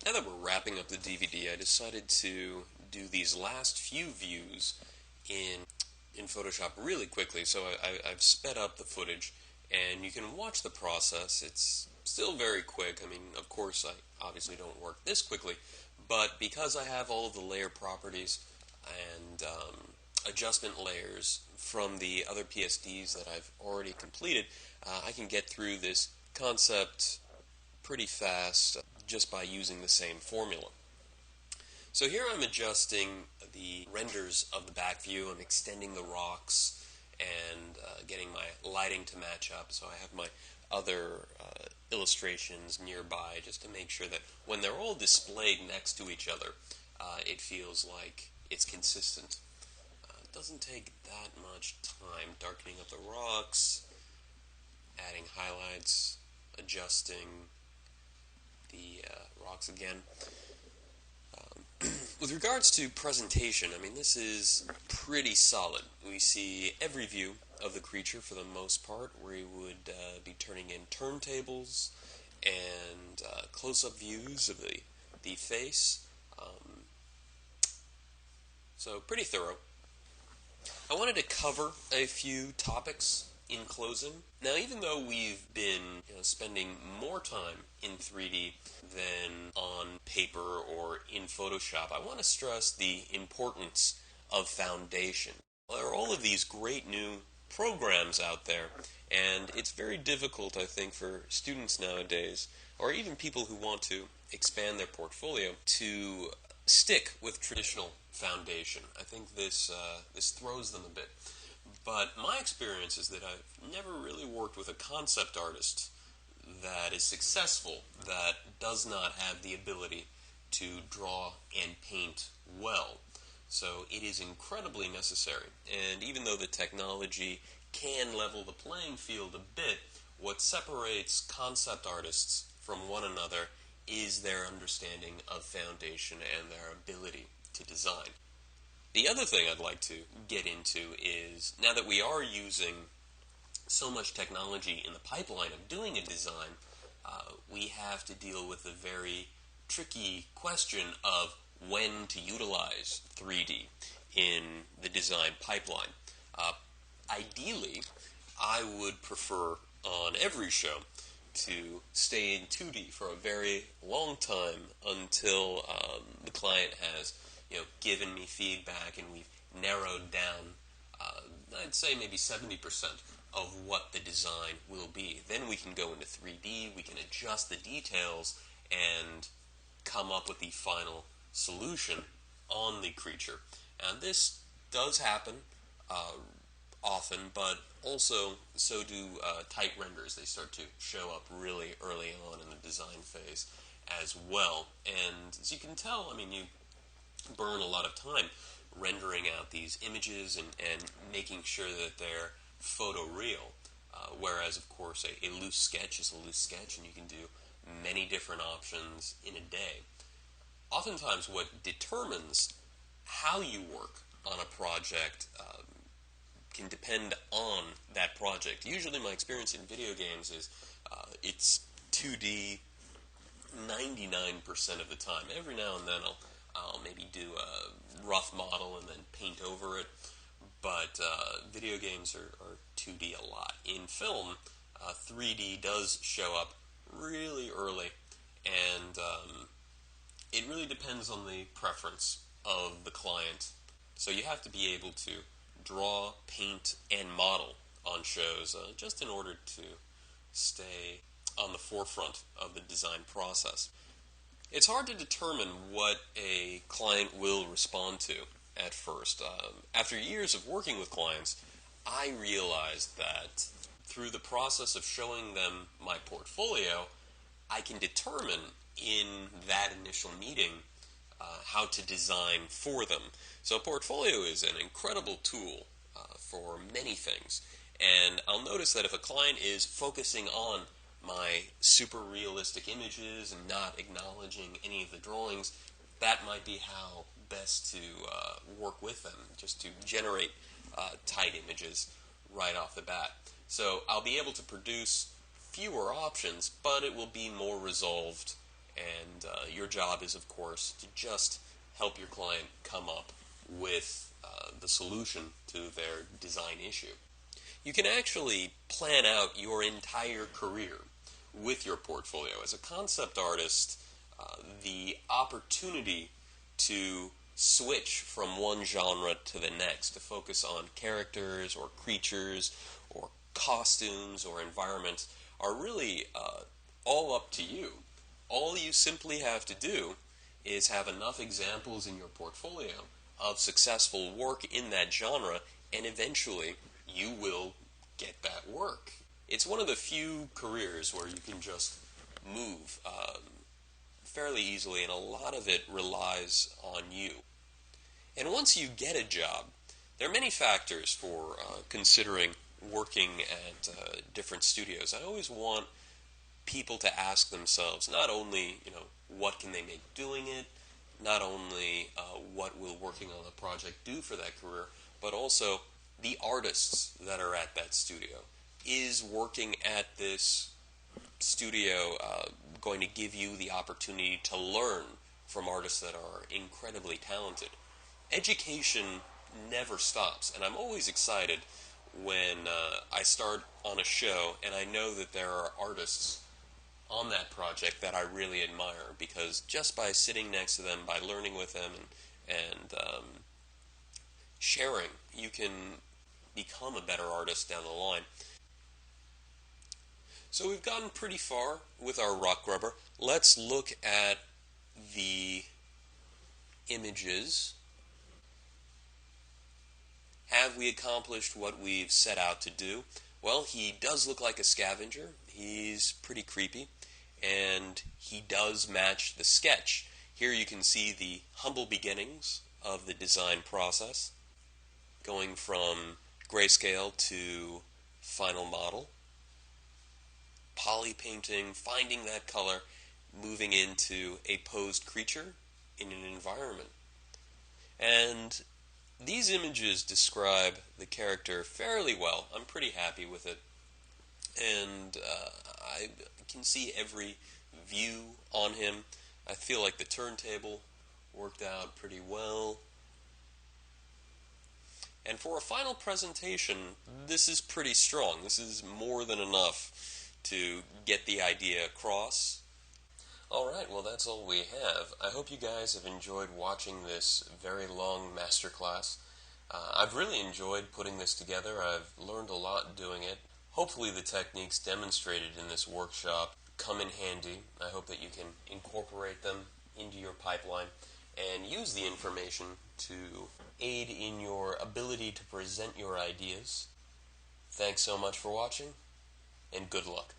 Now that we're wrapping up the DVD, I decided to do these last few views in Photoshop really quickly. So I've sped up the footage, and you can watch the process. It's still very quick. I mean, of course, I obviously don't work this quickly, but because I have all of the layer properties and adjustment layers from the other PSDs that I've already completed, I can get through this concept pretty fast just by using the same formula. So here I'm adjusting the renders of the back view. I'm extending the rocks and getting my lighting to match up. So I have my other illustrations nearby just to make sure that when they're all displayed next to each other, it feels like it's consistent. It doesn't take that much time. Darkening up the rocks, adding highlights, adjusting the rocks again. With regards to presentation, I mean, this is pretty solid. We see every view of the creature for the most part, where we would be turning in turntables and close-up views of the face. So pretty thorough. I wanted to cover a few topics in closing. Now, even though we've been spending more time in 3D than on paper or in Photoshop, I want to stress the importance of foundation. There are all of these great new programs out there, and it's very difficult, I think, for students nowadays, or even people who want to expand their portfolio, to stick with traditional foundation. I think this throws them a bit. But my experience is that I've never really worked with a concept artist that is successful that does not have the ability to draw and paint well. So it is incredibly necessary. And even though the technology can level the playing field a bit, what separates concept artists from one another is their understanding of foundation and their ability to design. The other thing I'd like to get into is, now that we are using so much technology in the pipeline of doing a design, we have to deal with the very tricky question of when to utilize 3D in the design pipeline. Ideally, I would prefer on every show to stay in 2D for a very long time until the client has given me feedback and we've narrowed down, I'd say maybe 70% of what the design will be. Then we can go into 3D, we can adjust the details, and come up with the final solution on the creature. And this does happen often, but also so do tight renders. They start to show up really early on in the design phase as well. And as you can tell, I mean, you burn a lot of time rendering out these images and making sure that they're photoreal. Whereas, of course, a loose sketch is a loose sketch, and you can do many different options in a day. Oftentimes, what determines how you work on a project can depend on that project. Usually, my experience in video games is it's 2D 99% of the time. Every now and then I'll maybe do a rough model and then paint over it, but video games are 2D a lot. In film, 3D does show up really early, and it really depends on the preference of the client. So you have to be able to draw, paint, and model on shows just in order to stay on the forefront of the design process. It's hard to determine what a client will respond to at first. After years of working with clients, I realized that through the process of showing them my portfolio, I can determine in that initial meeting how to design for them. So a portfolio is an incredible tool for many things. And I'll notice that if a client is focusing on my super realistic images and not acknowledging any of the drawings, that might be how best to work with them, just to generate tight images right off the bat. So I'll be able to produce fewer options, but it will be more resolved And your job is, of course, to just help your client come up with the solution to their design issue. You can actually plan out your entire career with your portfolio. As a concept artist, the opportunity to switch from one genre to the next, to focus on characters or creatures or costumes or environments, are really all up to you. All you simply have to do is have enough examples in your portfolio of successful work in that genre, and eventually you will get that work. It's one of the few careers where you can just move fairly easily, and a lot of it relies on you. And once you get a job, there are many factors for considering working at different studios. I always want people to ask themselves not only, what can they make doing it, not only what will working on the project do for that career, but also the artists that are at that studio. Is working at this studio going to give you the opportunity to learn from artists that are incredibly talented? Education never stops, and I'm always excited when I start on a show and I know that there are artists on that project that I really admire, because just by sitting next to them, by learning with them and sharing, you can become a better artist down the line. So we've gotten pretty far with our rock rubber. Let's look at the images. Have we accomplished what we've set out to do? Well, he does look like a scavenger. He's pretty creepy, and he does match the sketch. Here you can see the humble beginnings of the design process, going from grayscale to final model, poly painting, finding that color, moving into a posed creature in an environment. And these images describe the character fairly well. I'm pretty happy with it. And I can see every view on him. I feel like the turntable worked out pretty well. And for a final presentation, this is pretty strong. This is more than enough to get the idea across. Alright, well that's all we have. I hope you guys have enjoyed watching this very long masterclass. I've really enjoyed putting this together. I've learned a lot doing it. Hopefully the techniques demonstrated in this workshop come in handy. I hope that you can incorporate them into your pipeline and use the information to aid in your ability to present your ideas. Thanks so much for watching, and good luck.